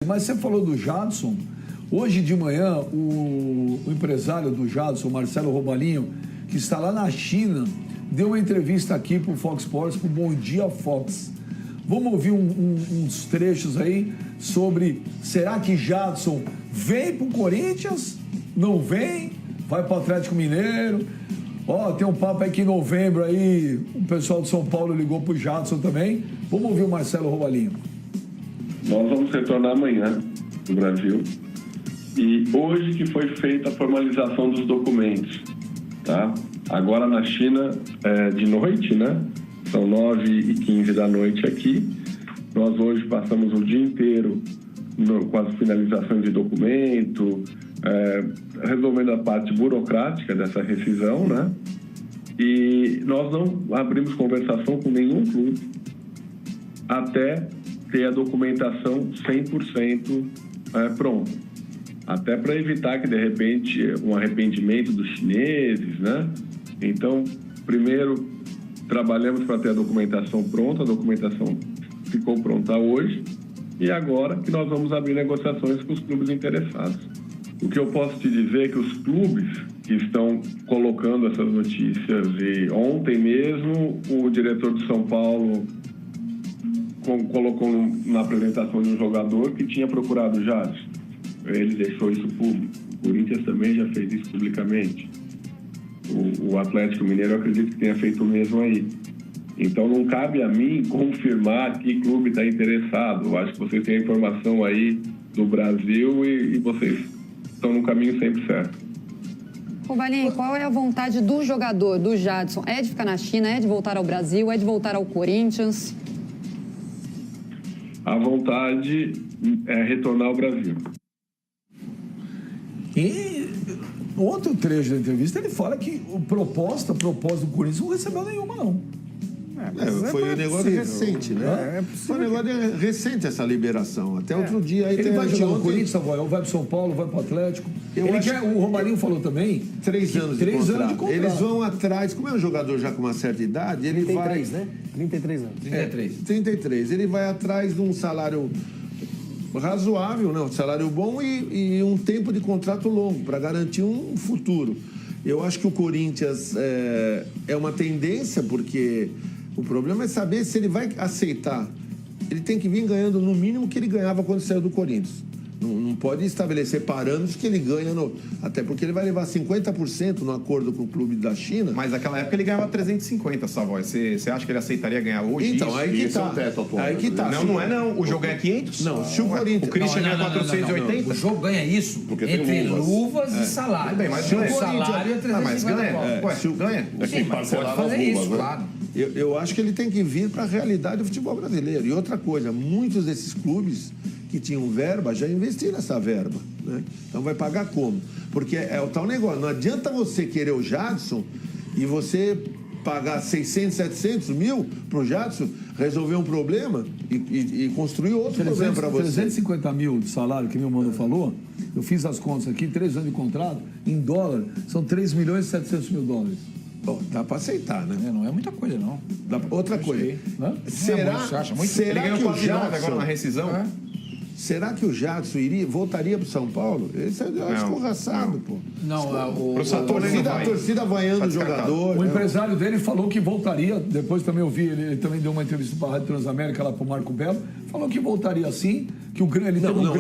Mas você falou do Jadson. Hoje de manhã, o empresário do Jadson, Marcelo Robalinho, que está lá na China, deu uma entrevista aqui para o Fox Sports, para o Bom Dia Fox. Vamos ouvir uns trechos aí sobre, será que Jadson vem para o Corinthians? Não vem? Vai para o Atlético Mineiro? Ó, tem um papo aí que em novembro aí, o pessoal de São Paulo ligou para o Jadson também. Vamos ouvir o Marcelo Robalinho. Nós vamos retornar amanhã do Brasil e hoje que foi feita a formalização dos documentos, tá? Agora na China, de noite, né? São 9h15 da noite aqui. Nós hoje passamos o dia inteiro com as finalizações de documento, resolvendo a parte burocrática dessa rescisão, né? E nós não abrimos conversação com nenhum clube até ter a documentação 100% pronta. Até para evitar que, de repente, um arrependimento dos chineses, né? Então, primeiro, trabalhamos para ter a documentação pronta, a documentação ficou pronta hoje, e agora que nós vamos abrir negociações com os clubes interessados. O que eu posso te dizer é que os clubes que estão colocando essas notícias, e ontem mesmo o diretor de São Paulo colocou na apresentação de um jogador que tinha procurado o Jadson. Ele deixou isso público. O Corinthians também já fez isso publicamente. O Atlético Mineiro, eu acredito que tenha feito o mesmo aí. Então, não cabe a mim confirmar que clube está interessado. Eu acho que vocês têm a informação aí do Brasil e vocês estão no caminho sempre certo. Robalinho, qual é a vontade do jogador, do Jadson? É de ficar na China, é de voltar ao Brasil, é de voltar ao Corinthians? A vontade é retornar ao Brasil. E outro trecho da entrevista, ele fala que a proposta do Corinthians não recebeu nenhuma, não. Foi um negócio recente, né? Foi um negócio recente essa liberação. Até outro dia... Aí ele vai jogar no Corinthians, Savoy, vai para São Paulo, vai para o Atlético. O Romarinho falou também... 3 anos de contrato. Eles vão atrás... Como é um jogador já com uma certa idade, ele 33, vai... né? 33 anos. 33. Ele vai atrás de um salário razoável, né? Um salário bom e um tempo de contrato longo para garantir um futuro. Eu acho que o Corinthians é uma tendência, porque... O problema é saber se ele vai aceitar. Ele tem que vir ganhando no mínimo que ele ganhava quando saiu do Corinthians. Não pode estabelecer parâmetros que ele ganha até porque ele vai levar 50% no acordo com o clube da China. Mas naquela época ele ganhava 350, Savoy. Você acha que ele aceitaria ganhar hoje? Então, isso? aí que Esse tá. É o teto atual. Aí que tá. Não é não. O jogo ganha 500? Não, se o Corinthians... O Christian ganha 480? O jogo ganha isso porque entre luvas e salário. Bem, mas o salário é 350 mas ganha. Sim, mas pode fazer isso, claro. Eu acho que ele tem que vir para a realidade do futebol brasileiro. E outra coisa, muitos desses clubes que tinham verba já investiram essa verba, né? Então vai pagar como? Porque é o tal negócio. Não adianta você querer o Jadson e você pagar 600, 700 mil para o Jadson, resolver um problema e construir outro problema para você. 350 mil de salário, que meu mano falou, eu fiz as contas aqui, 3 anos de contrato, em dólar, são 3 milhões e 700 mil dólares. Bom, dá para aceitar, né? Não é muita coisa, não. Outra coisa. Será que o Jadson... agora na rescisão? Será que o Jadson voltaria para o São Paulo? Esse eu acho escorraçado, pô. A torcida vaiando o jogador. O empresário dele falou que voltaria. Depois também eu vi, ele também deu uma entrevista para a Rádio Transamérica, lá para o Marco Belo. Falou que voltaria sim. Que o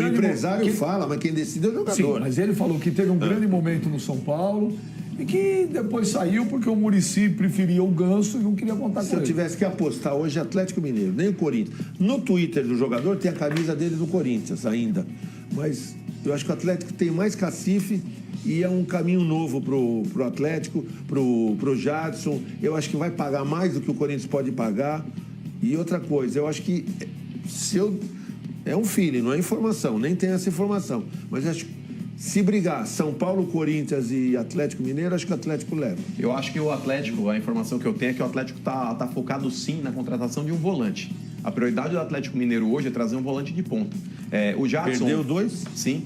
empresário fala, mas quem decide é o jogador. Sim, mas ele falou que teve um grande momento no São Paulo e que depois saiu porque o Muricy preferia o Ganso e não queria contar com ele. Se eu tivesse que apostar hoje, Atlético Mineiro, nem o Corinthians. No Twitter do jogador tem a camisa dele do Corinthians ainda. Mas eu acho que o Atlético tem mais cacife e é um caminho novo pro Atlético, pro Jadson. Eu acho que vai pagar mais do que o Corinthians pode pagar. E outra coisa, eu acho que é um feeling, não é informação, nem tem essa informação. Mas eu acho que se brigar São Paulo, Corinthians e Atlético Mineiro, acho que o Atlético leva. Eu acho que o Atlético, a informação que eu tenho é que o Atlético tá focado sim na contratação de um volante. A prioridade do Atlético Mineiro hoje é trazer um volante de ponta. O Jadson... Perdeu 2? Sim.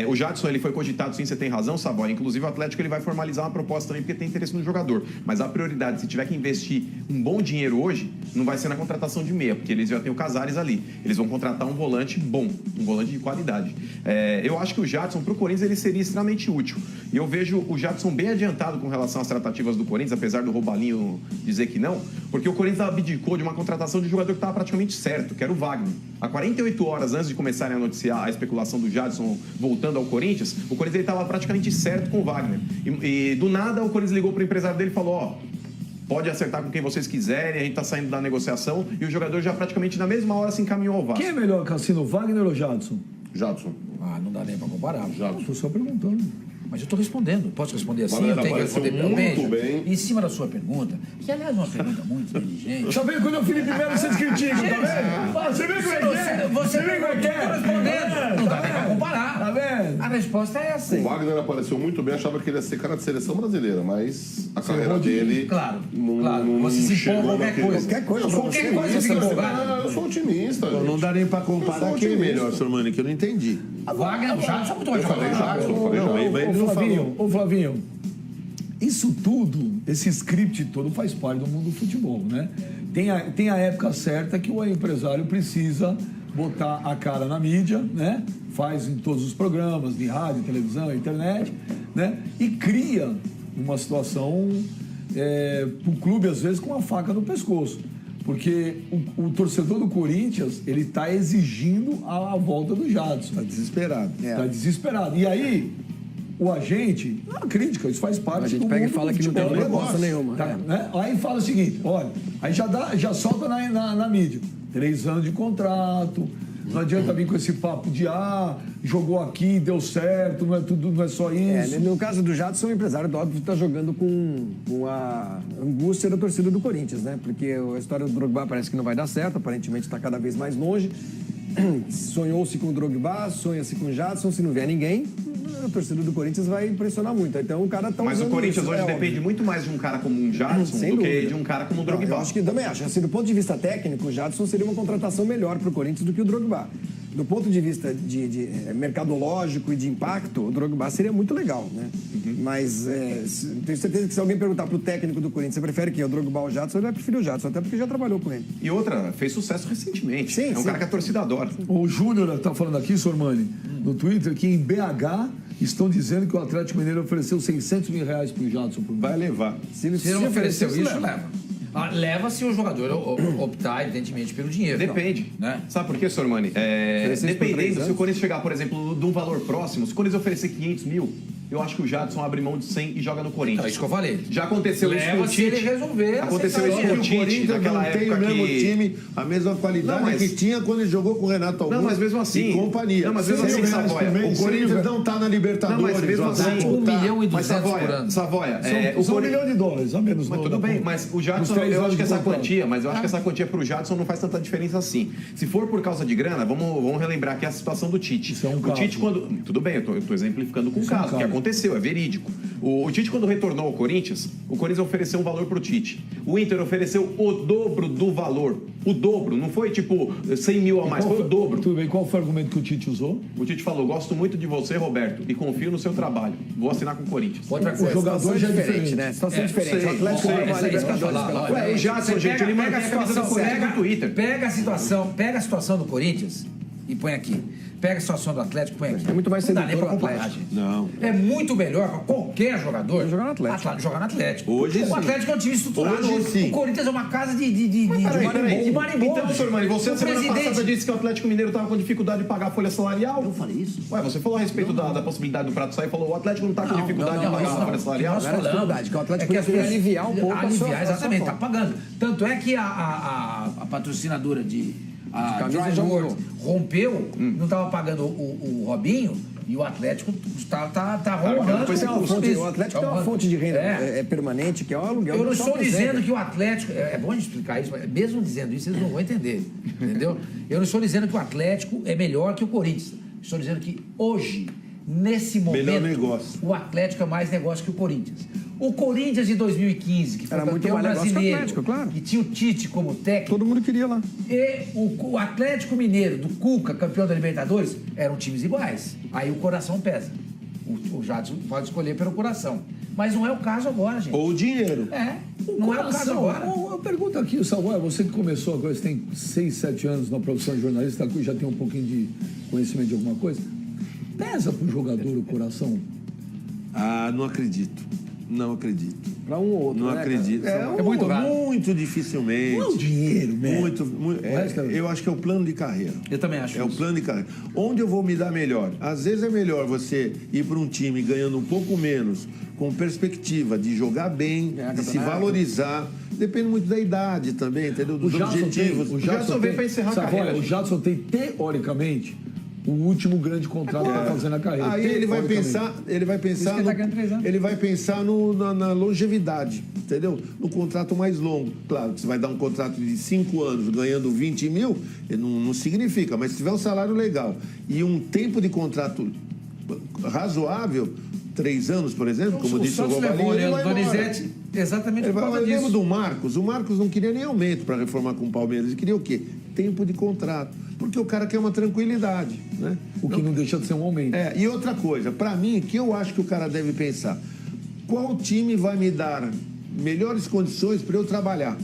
O Jadson, ele foi cogitado, sim, você tem razão, Savoy. Inclusive, o Atlético ele vai formalizar uma proposta também, porque tem interesse no jogador. Mas a prioridade, se tiver que investir um bom dinheiro hoje, não vai ser na contratação de meia, porque eles já têm o Casares ali. Eles vão contratar um volante bom, um volante de qualidade. Eu acho que o Jadson, para o Corinthians, ele seria extremamente útil. E eu vejo o Jadson bem adiantado com relação às tratativas do Corinthians, apesar do Robalinho dizer que não, porque o Corinthians abdicou de uma contratação de um jogador que estava praticamente certo, que era o Wagner. Há 48 horas antes de começarem a noticiar a especulação do Jadson voltando ao Corinthians, o Corinthians estava praticamente certo com o Wagner. E do nada o Corinthians ligou para o empresário dele e falou, pode acertar com quem vocês quiserem, a gente está saindo da negociação, e o jogador já praticamente na mesma hora se encaminhou ao Vasco. Quem é melhor, Cassino, Wagner ou Jadson? Jadson. Não dá nem para comparar. Estou só perguntando. Mas eu estou respondendo. Posso responder assim? Wagner Eu tenho que responder muito bem. Em cima da sua pergunta, que aliás é uma pergunta muito inteligente. Tá vendo quando é o Felipe Melo vocês criticam, tá vendo? Você vê como é que é? Você vê como é que é? Respondendo. Não dá nem para comparar. Tá vendo? A resposta é essa. O Wagner apareceu muito bem, achava que ele ia ser cara de seleção brasileira, mas a carreira dele... Claro, não você se empolga chegou qualquer naquele- coisa. Qualquer coisa você fica empolgado. Eu sou otimista. Não gente. dá nem pra comparar Eu sou quem é otimista. melhor, Sormani, que eu não entendi. Wagner, o Jadson é muito mais Eu falei jogador. Jadson, eu falei Não, Jadson. mas ele não falou. Ô Flavinho, isso tudo, esse script todo faz parte do mundo do futebol, né? Tem a época certa que o empresário precisa botar a cara na mídia, né? Faz em todos os programas, de rádio, televisão, internet, né? E cria uma situação para o clube, às vezes, com a faca no pescoço. Porque o torcedor do Corinthians, ele está exigindo a volta do Jadson. Tá desesperado. Está desesperado. E aí, o agente, não é uma crítica, isso faz parte do A gente mundo pega e do fala que não futebol, tem é um proposta negócio, nenhuma. tá, né? Aí fala o seguinte, olha, aí já solta na mídia, 3 anos de contrato, não adianta vir com esse papo de jogou aqui, deu certo, não é só isso. No caso do Jadson, o empresário, óbvio, está jogando com a angústia da torcida do Corinthians, né? Porque a história do Drogba parece que não vai dar certo, aparentemente está cada vez mais longe. Sonhou-se com o Drogba, sonha-se com o Jadson, se não vier ninguém, a torcida do Corinthians vai impressionar muito. Então o cara está Mas o usando Corinthians isso, hoje óbvio. depende muito mais de um cara como um Jadson Sem do que dúvida. de um cara como o Não, Drogba. eu acho que também acho. Assim, do ponto de vista técnico, o Jadson seria uma contratação melhor para o Corinthians do que o Drogba. Do ponto de vista de mercadológico e de impacto, o Drogba seria muito legal, né? Mas tenho certeza que se alguém perguntar para o técnico do Corinthians, você prefere quem? O Drogba ou o Jadson? Ele vai preferir o Jadson, até porque já trabalhou com ele. E outra, fez sucesso recentemente. Sim, é um sim. cara que a torcida adora. O Júnior está falando aqui, Sormani, no Twitter, que em BH estão dizendo que o Atlético Mineiro ofereceu 600 mil reais para o Jadson. Vai levar. Se não ofereceu isso, leva. leva. Leva se o jogador optar, evidentemente, pelo dinheiro. Depende. Né? Sabe por quê, Sormani? Oferecer isso por 3 Dependendo, se o anos? Corinthians chegar, por exemplo, de um valor próximo, se o Corinthians oferecer 500 mil, eu acho que o Jadson abre mão de 100 e joga no Corinthians. É isso que eu falei. Já aconteceu isso com o Leva se ele Tite. resolver. Aconteceu aceitar isso o com o dinheiro. Tite, naquela não tem época o mesmo que... time, a mesma qualidade Não, mas- que tinha quando ele jogou com o Renato Augusto. Não, mas mesmo assim- E companhia. Não, mas mesmo 100 assim, reais por Savoia, mês, o Corinthians não está na Libertadores. Não, mas mesmo o assim, Atlético 1 tá. milhão e Mas 200 por ano. Savoia, São o $1 Corinthians... milhão, a menos. Mas no- tudo na- bem, mas o nos Jadson, 3 eu anos acho que de essa contrato. quantia, mas eu acho que essa quantia pro Jadson não faz tanta diferença assim. Se for por causa de grana, vamos relembrar aqui a situação do Tite. Isso é um o caso. Tite, quando. Tudo bem, eu tô exemplificando com o Isso é um caso, que caso. aconteceu, é verídico. O Tite, quando retornou ao Corinthians, o Corinthians ofereceu um valor pro Tite. O Inter ofereceu o dobro do valor. O dobro, não foi tipo 100 mil a mais, foi o dobro. Tudo bem, qual foi o argumento que o Tite usou? O Tite falou: gosto muito de você, Roberto, e confio no seu trabalho. Vou assinar com o Corinthians. Outra O coisa. jogador Situação já é diferente, diferente. né? Situação É, diferente. sei, O Atlético sei, ganhou uma Isso aí que eu ia Libertadores falar. pela Olha, Ué, o Jadson, você gente, ele mantém a camisa do Corinthians no Twitter. Pega a situação do Corinthians e põe aqui. Pega a situação do Atlético e põe aqui. É muito mais Não dá nem sedutor pra o comparar, Atlético. gente. Não. É muito melhor para qualquer jogador Jogar no Atlético. jogar no Atlético. Hoje o sim. Atlético é um time estruturado. Hoje sim. O Corinthians é uma casa de marimbondo. Então, senhor Mani, você O semana presidente- passada disse que o Atlético Mineiro estava com dificuldade de pagar a folha salarial. Eu falei isso? Ué, você falou a respeito da possibilidade do prato sair e falou o Atlético não está com dificuldade de pagar a folha salarial. Nós Não era falamos. dificuldade, que o Atlético as podia pessoas- aliviar um pouco a sua- Aliviar, a sua exatamente, está folga. pagando. Tanto é que a patrocinadora a camisa Dry já World mudou. rompeu, não estava pagando o Robinho, e o Atlético está rolando. depois Tem uma fonte- o Atlético tem uma fonte de renda permanente, que é o aluguel. Eu não do estou shopping dizendo center. que o Atlético... É bom a gente explicar isso, mas mesmo dizendo isso, eles não vão entender. Entendeu? Eu não estou dizendo que o Atlético é melhor que o Corinthians. Estou dizendo que hoje, nesse momento, Melhor negócio. o Atlético é mais negócio que o Corinthians. O Corinthians de 2015, que foi Era muito campeão mais negócio que o brasileiro, Atlético, claro. que tinha o Tite como técnico, Todo mundo queria lá. e o Atlético Mineiro, do Cuca, campeão da Libertadores, eram times iguais. Aí o coração pesa. O Jadson pode escolher pelo coração. Mas não é o caso agora, gente. Ou o dinheiro. Não é o caso agora. Eu pergunto aqui, Savoia, você que começou agora, você tem 6, 7 anos na profissão de jornalista, já tem um pouquinho de conhecimento de alguma coisa. Pesa pro jogador o coração? Ah, não acredito. Não acredito. Para um ou outro, Não né, acredito. cara? É muito raro. Muito dificilmente. Não é o dinheiro, né? Eu acho que é o plano de carreira. Eu também acho É o isso. plano de carreira. Onde eu vou me dar melhor? Às vezes é melhor você ir para um time ganhando um pouco menos, com perspectiva de jogar bem, de se valorizar. Depende muito da idade também, entendeu? Dos objetivos. O Jadson veio pra encerrar a Savoia, carreira. o Jadson tem, teoricamente, o último grande contrato para fazer na carreira. Aí ele vai Teoricamente. pensar, que ele tá ganhando 3 anos. ele vai pensar na longevidade, entendeu? No contrato mais longo. Claro que você vai dar um contrato de 5 anos ganhando 20 mil, não significa, mas se tiver um salário legal e um tempo de contrato razoável, 3 anos, por exemplo, como disse o Santos levou Robalinho, o ele Leandro vai embora. Donizete exatamente Ele por vai, causa eu lembro disso. do Marcos. O Marcos não queria nem aumento para reformar com o Palmeiras. Ele queria o quê? Tempo de contrato. Porque o cara quer uma tranquilidade, né? O que não deixa de ser um aumento. E outra coisa, para mim, que eu acho que o cara deve pensar, qual time vai me dar melhores condições para eu trabalhar?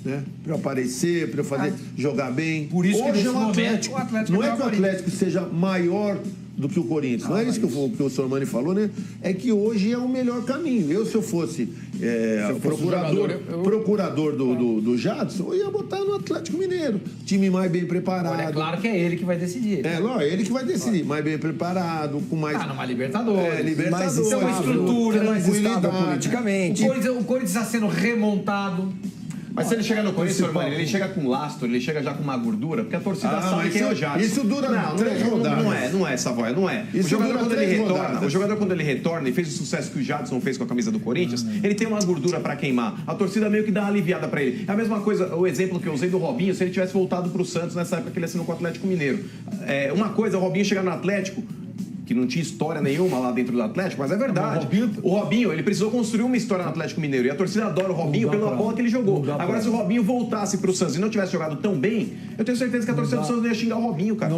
Né? Para eu aparecer, para eu fazer, jogar bem. Por isso que Hoje nesse é o momento, Atlético. o Atlético Não é é que o favorito. Atlético seja maior do que o Corinthians. Não é isso que o Sormani falou, né? É que hoje é o melhor caminho. Se eu fosse procurador do Jadson, eu ia botar no Atlético Mineiro. Time mais bem preparado. Olha, é claro que é ele que vai decidir. Lógico, ele que vai decidir. Mais bem preparado, com mais. Numa Libertadores. Libertadores. Mais Tem uma estrutura, mais estável tranquilidade. politicamente. O Corinthians está sendo remontado. Mas se ele chegar no Corinthians, Sormani, ele chega com lastro, ele chega já com uma gordura, porque a torcida sabe mas quem é o Jadson. isso dura não, 3 rodadas. Não é, Savoia, não é. Isso dura Quando 3 ele retorna, rodadas. o jogador, quando ele retorna e fez o sucesso que o Jadson fez com a camisa do Corinthians, ele tem uma gordura pra queimar. A torcida meio que dá uma aliviada pra ele. É a mesma coisa, o exemplo que eu usei do Robinho, se ele tivesse voltado pro Santos nessa época que ele assinou com o Atlético Mineiro. Uma coisa, o Robinho chegar no Atlético, que não tinha história nenhuma lá dentro do Atlético, mas é verdade. O Robinho, ele precisou construir uma história no Atlético Mineiro. E a torcida adora o Robinho pela bola que ele jogou. Agora, se o Robinho voltasse pro Santos e não tivesse jogado tão bem, eu tenho certeza que a torcida do Santos não ia xingar o Robinho, cara.